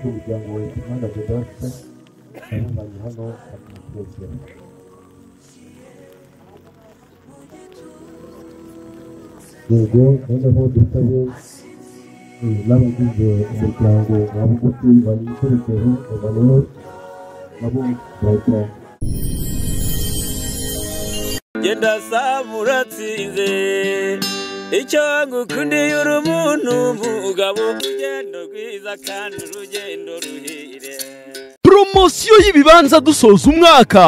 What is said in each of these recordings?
umuryango wa Imana Vedaste abumanye hano amutekera yego noneho dusabe n'abagize umuryango wa bugufi bayikorekeho Emmanuel nabo bahita genda samuratsinze icyo ngukundiye uri umuntu mugabo urugendo rwiza kandi urugendo ruhire. Promosiyo y'ibibanza dusoza umwaka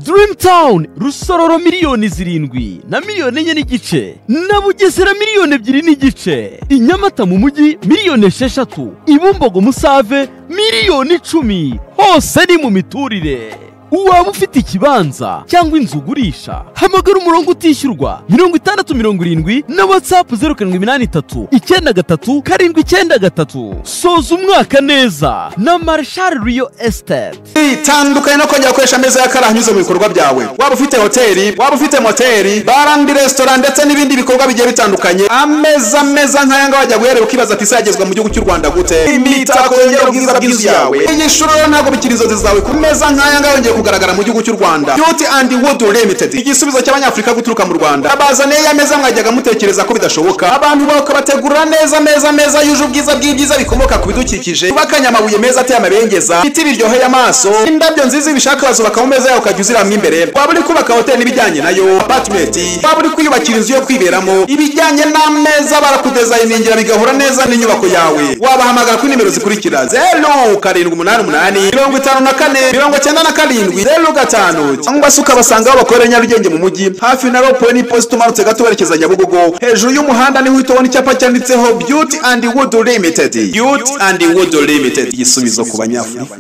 Dream Town Rusororo miliyoni 7 na miliyoni 4 n'igice na Bugesera miliyoni 2 n'igice i Nyamata mu mujyi miliyoni 6 i Bumbogo Musave miliyoni 10 hose ni mu miturire. Uwaba ufite ikibanza cyangwa inzu ugurisha hamagara umurongo utishyurwa 6070 na WhatsApp 0783 soza umwaka neza na Marshall Rio Estate. Itandukanye no kongera gukoresha ameza y'akarahanyuze mu bikorwa byawe, waba ufite hoteli, waba ufite moteri, barandi restaurant ndetse n'ibindi bikorwa bigiye bitandukanye. Ameza nk'aya ngaya wajya guherera ukibaza ati isagezwa mu gihugu cy'u Rwanda gute? Imitako yongera ubwiza bw'inzu yawe, iyi shuro ntabwo bikiri inzozi zawe. Ku meza nk'aya ngaya yongeye kugaragara mu gihugu cy'u Rwanda. Beauty and Wood Limited, igisubizo cy'abanyafrika guturuka mu Rwanda. Abazaniye ameza mwajyaga mutekereza ko bidashoboka, abantu bakabategura neza meza yuje ubwiza bw'ibyiza bikomoka ku bidukikije, bakanya amabuye meza ateye amabengeza, biti biryoheye amaso, indabyo nziza ibishaka bazubaka mu meza yawe ukajya uziramwe imbere. Waba uri kubaka hoteli n'ibijyanye nayo, apartment, waba uri kwiyubakira inzu yo kwiberamo, ibijyanye n'ameza barakudesigningira bigahura neza n'inyubako yawe. Wabahamagara kuri nimero zikurikira 0788 54 97 cyangwa se ukabasanga aho bakorera Nyarugenge mu mujyi hafi na Ropo ni post umanutse gato werekeza Nyabugogo. Hejuru y'umuhanda niho uhita ubona icyapa cyanditseho Beauty and Wood Limited. Beauty and Wood Limited, igisubizo ku banyafurika.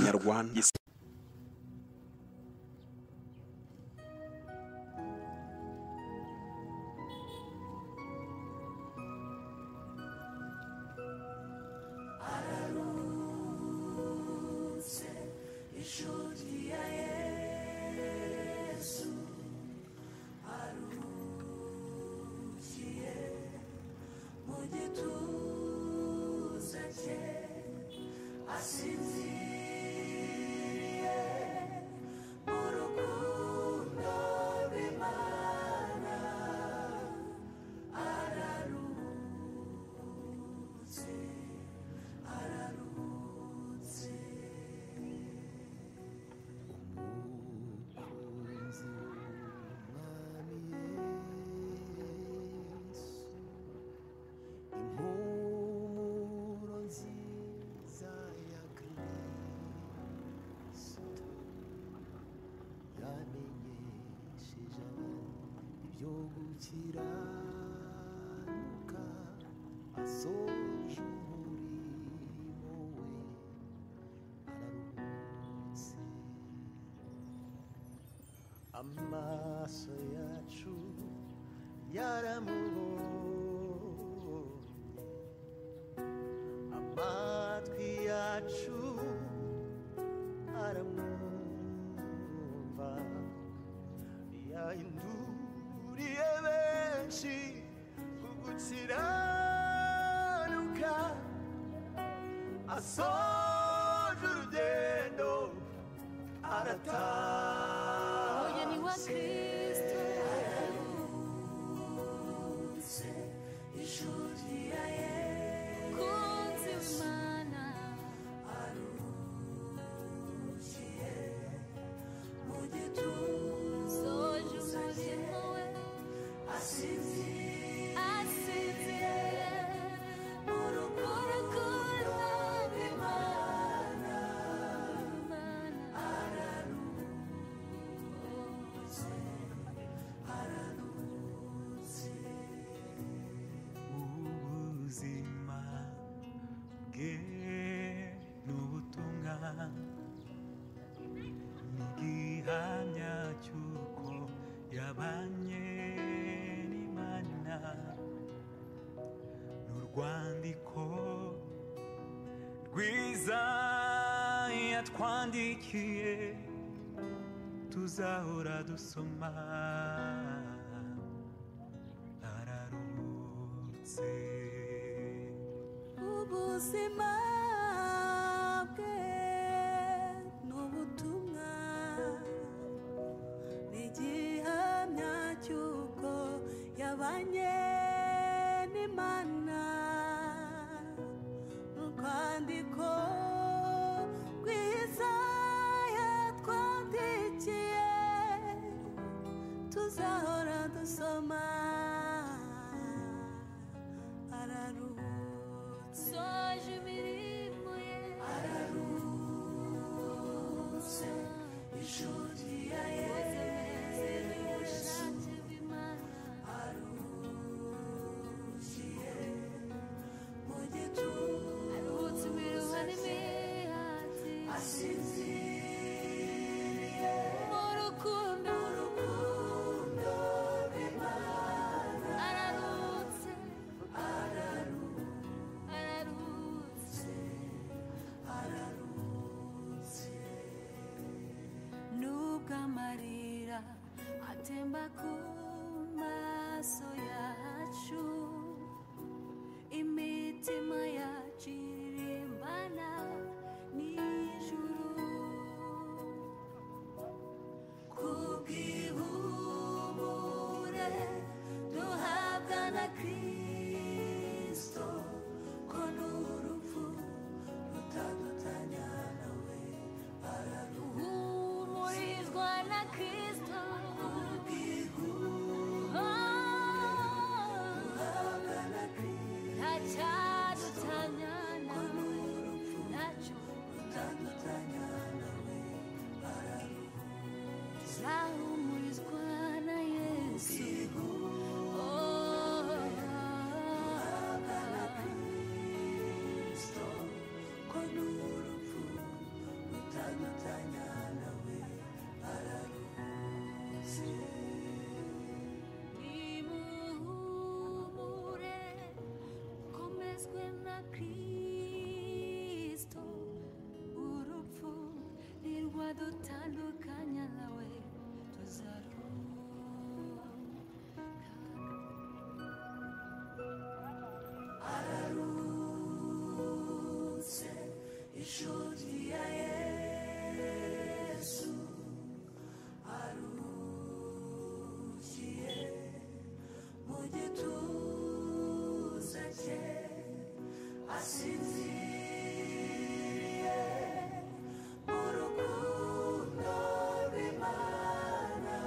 Amaso yacu yaramubonye, amatwi yacu aramwumva, yahinduriye benshi kugukiranuka, asoje urugendo arataha. Kristo ararutse inshuti ya kunzi Imana arukiye mu gituza umurimo we asinziriye mu rukundo rw'Imana igihamya cy'uko yabanye n'Imana n'urwandiko rwiza yatwandikiye tuzahora dusoma. Ararutse bwose ubuzima bwe n'ubutumwa n'igihamya cy'uko yabanye n'Imana n'urwandiko rwiza yatwandikiye tuzahora dusoma araruhutse soje imirimo ye araruhutse inshuti ya Yesu ubushake bw'Imana aruhukiye mu gituza aruhutse imiruho n'imihati asinziriye mu rukundo rw'Imana araruhutse nubwo amarira atemba ku maso yacu imitima yacu iririmbana n'ijuru kubw'ihumure duhabwa na Kristo ko n'urupfu rutadutanya nawe araruhumurizwa na Kristo ntacyadutanya nawe ntacyo rutadutanya nawe arahumurizwa na Yesu Kristo ko n'urupfu rutadutanya nawe araruhutse nimuhumure komezwe na Kristo urupfu ntirwadutandukanya nawe tuzaruhuka araruhutse inshuti ya Yesu aruhukiye mu gituza cye asinziriye mu rukundo rw'Imana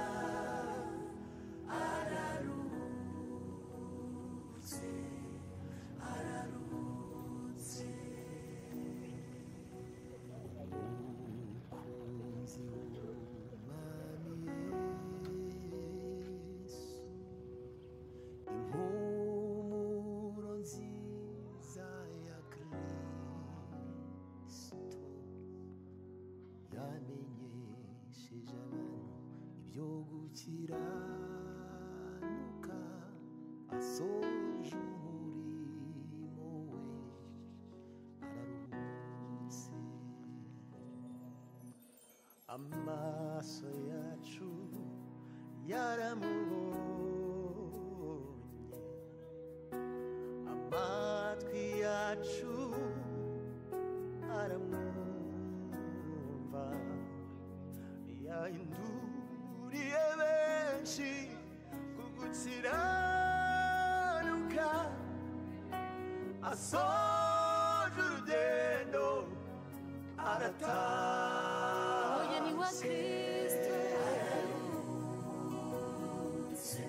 araruhutse umukunzi w'umwami Yesu impumuro nziza ya Kristo yamenyesheje abantu ibyo gukiranuka asoje umurimo we araruhutse amaso yacu yaramubonye amatwi yacu aramwumva yahinduriye benshi ku gukiranuka asoje urugendo arataha umugeni wa Kristo araruhutse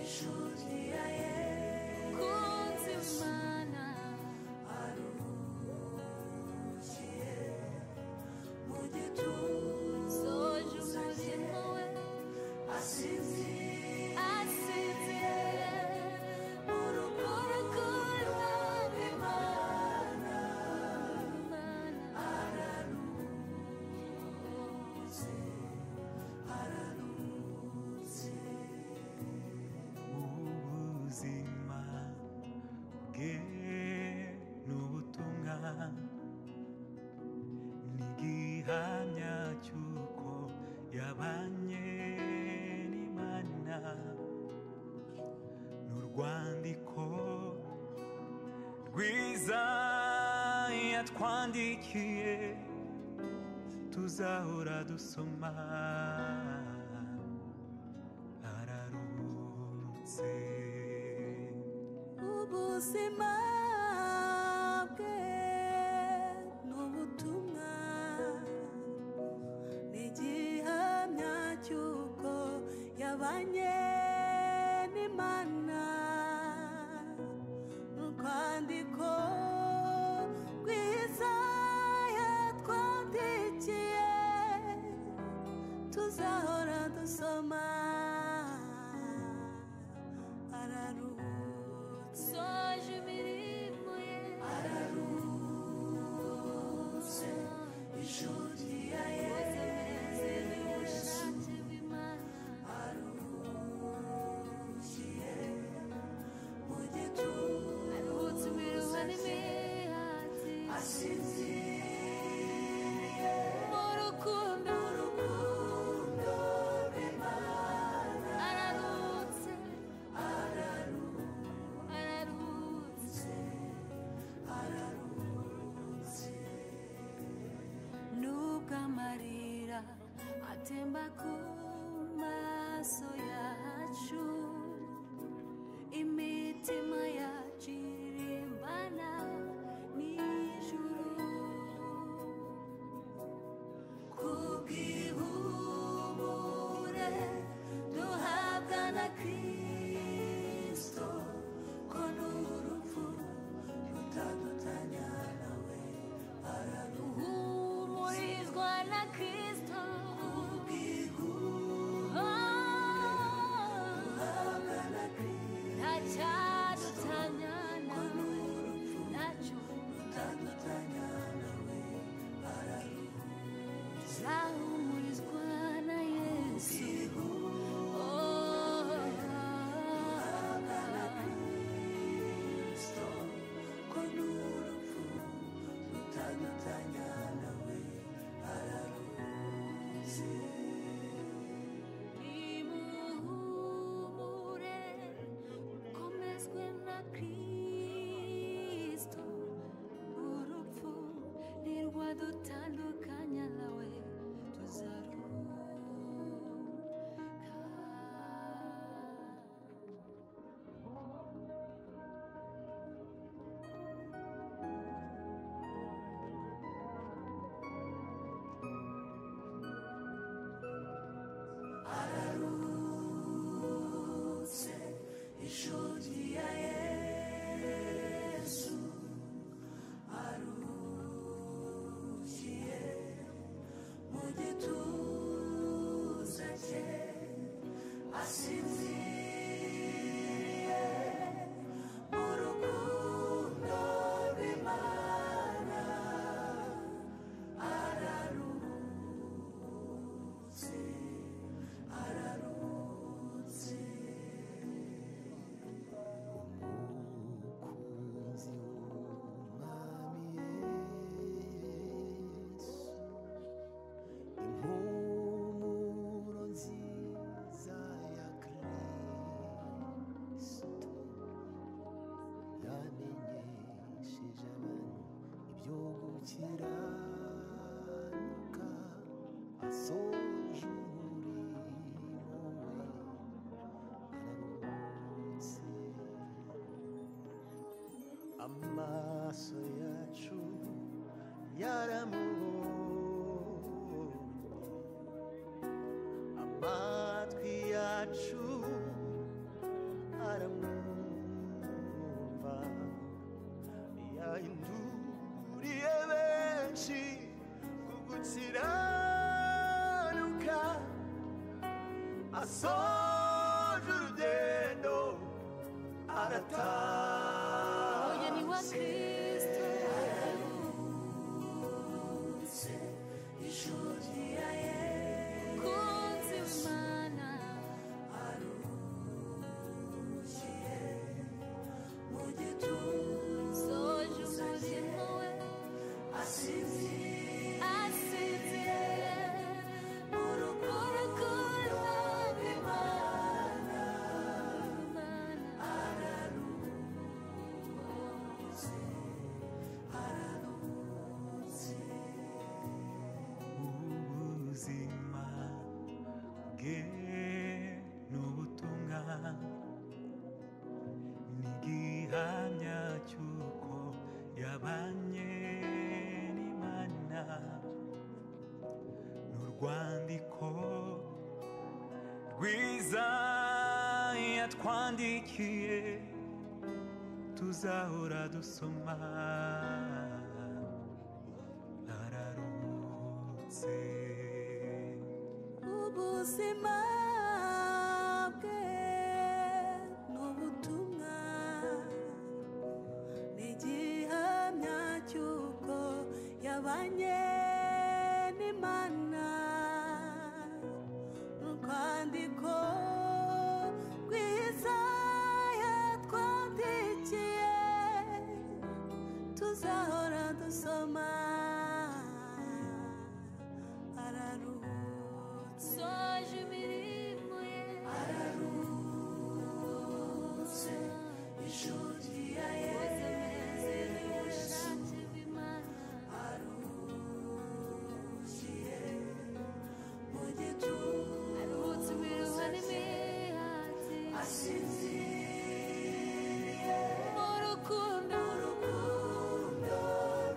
inshuti ya Yesu kunzi Imana aruhukiye mu gituza soje umurimo we asinziriye mu rukundo rw'Imana ubuzima bwe n'ubutumwa n'igihamya cy'uko yabanye n'Imana n'urwandiko rwiza yatwandikiye tuzahora dusoma araruhutse ubuzima bwe n'ubutumwa n'igihamya cy'uko yabanye n'Imana n'urwandiko rwiza yatwandikiye tuzahora dusoma araruhutse soje imirimo ye araruhutse inshuti ya Yesu aruhukiye mu gituza aruhutse imirimo n'imihati asinziriye mu rukundo rw'Imana araruhutse nubwo amarira atemba ku maso yacu imitima yacu irimbana n'ijuru kubw'ihumure duhabwa na Kristo ko n'urupfu rutadutanya nawe araruhumurizwa na Kristo ntacyadutanya nawe ntacyo rutadutanya nawe arahumurizwa na Yesu ko n'urupfu rutadutanya nawe araruhutse nimuhumure komezwe na Kristo urupfu ntirwadutandukanya nawe tuzaruhuka araruhutse inshuti ya Yesu aruhukiye mu gituza cye asinziriye mu rukundo rw'Imana araruhutse umukunzi w'umwami Yesu impumuro nziza ya Kristo yamenyesheje abantu ibyo gukiranuka asoje umurimo we araruhutse amaso yacu yaramubonye amatwi yacu aramwumva yahinduriye benshi ku gukiranuka asoje urugendo arataha umugeni wa Kristo araruhutse inshuti ya Yesu kunzi w'Imana aruhukiye mu gituza soje umurimo we asinziriye mu rukundo rw'Imana araruhutse rwiza yatwandikiye tuzahora dusoma nararutse ubuzima bwe n'ubutumwa n'igihamya cy'uko yabanye n'Imana n'urwandiko rwiza yatwandikiye tuzahora dusoma araruhutse soje imirimo ye araruhutse inshuti ya Yesu aruhukiye mu gituza aruhutse imiruho n'imihati asinziriye mu rukundo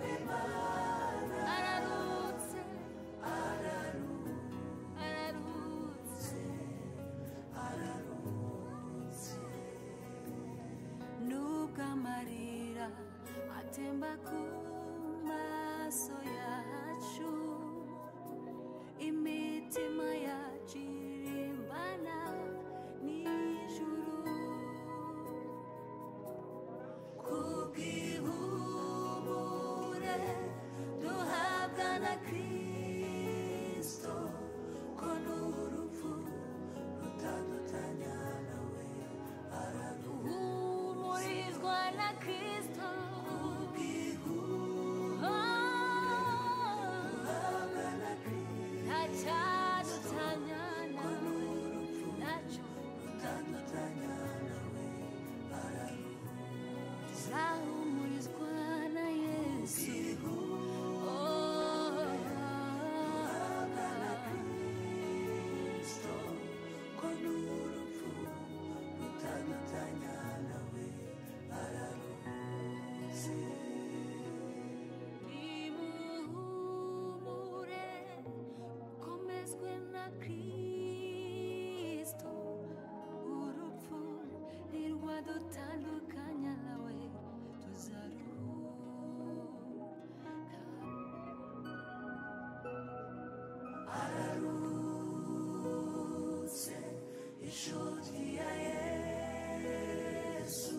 rw'Imana araruhutse nubwo amarira atemba ku maso yacu imitima yacu irimbana n'ijuru kubw'ihumure duhabwa na Kristo ko n'urupfu rutadutanya nawe araduhumurizwa na Kristo duhabwa na Kristo ntacyadutanya nawe ntacyo rutadutanya nawe tuzahumurizwa na Yesu duhabwa na Kristo ko n'urupfu rutadutanya nawe araruhutse nimuhumure mukomezwe na Kristo urupfu ntirwadutandukanya nawe tuzaruhuka araruhutse inshuti ya Yesu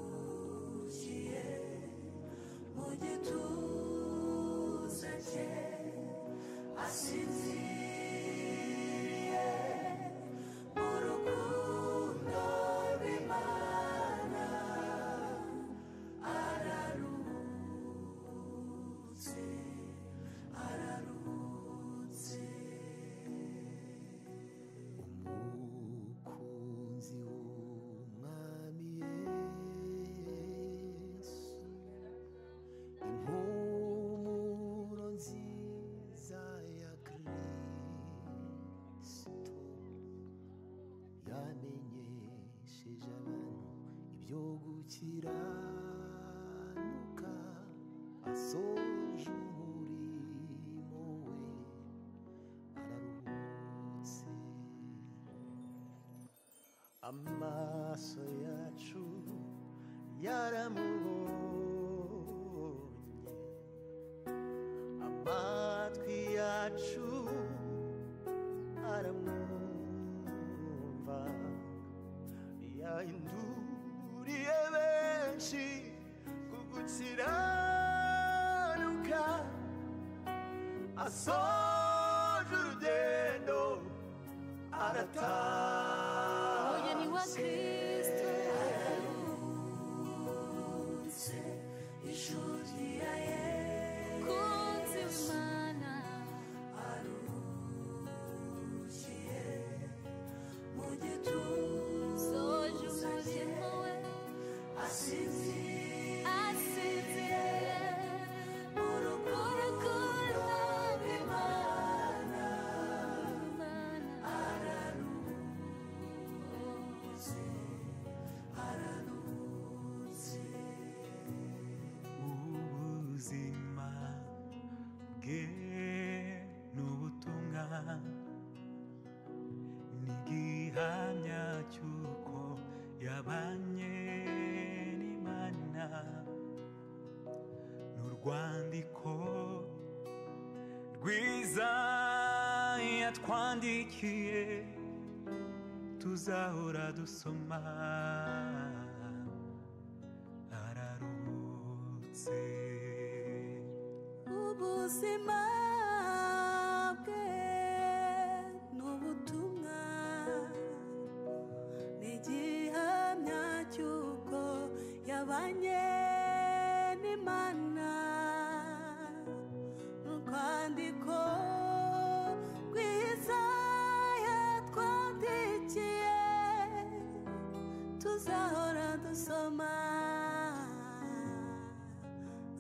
aruhukiye mu gituza cye asinziriye mu rukundo rw'Imana araruhutse umukunzi w'umwami Yesu impumuro nziza ya Kristo yamenyesheje abantu ibyo gukiranuka asoje umurimo we araruhutse amaso yacu yaramubonye amatwi yacu aramwumva yahinduriye benshi ku gukiranuka asoje urugendo arataha umugeni wa Kristo araruhutse inshuti ya Yesu kunzi w'Imana aruhukiye mu gituza soje umurimo we asinziriye mu rukundo rw'Imana urwandiko rwiza yatwandikiye tuzahora dusoma araruhutse ubuzima bwe n'ubutumwa n'igihamya cy'uko yabanye n'Imana urwandiko rwiza yatwandikiye tuzahora dusoma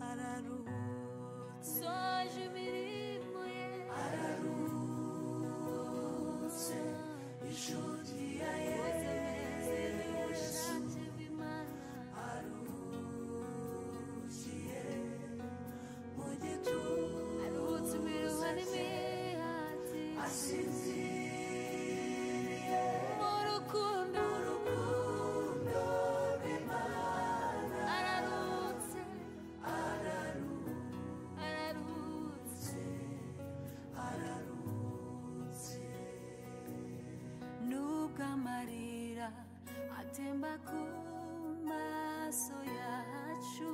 araruhutse soje imirimo ye araruhutse inshuti ya Yesu aruhukiye mu gituza aruhutse imiruho n'imihati asinziriye mu rukundo rw'Imana araruhutse araruhutse nubwo amarira atemba ku maso yacu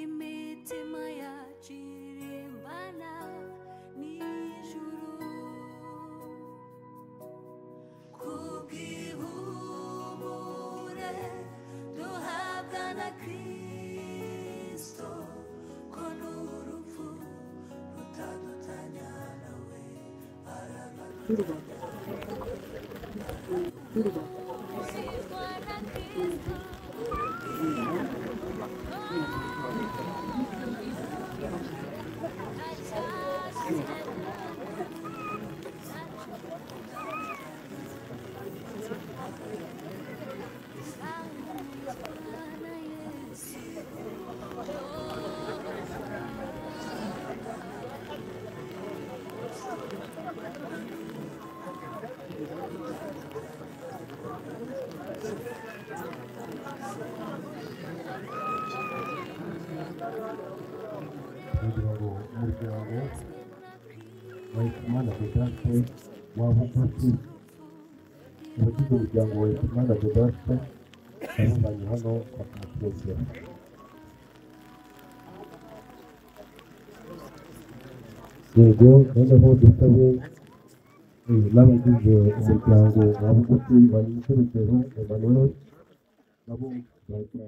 imitima yacu irimbana n'ijuru kubw'ihumure duhabwa na Kristo ko n'urupfu rutadutanya nawe araruhutse kugira ngo umuryango wa Hitimana Vedaste waba ugufi abagize umuryango wa Hitimana Vedaste barunganye hano bakamusezera yego noneho dusabe n'abagize umuryango wa bugufi bari mu Rugero Emmanuel nabo baza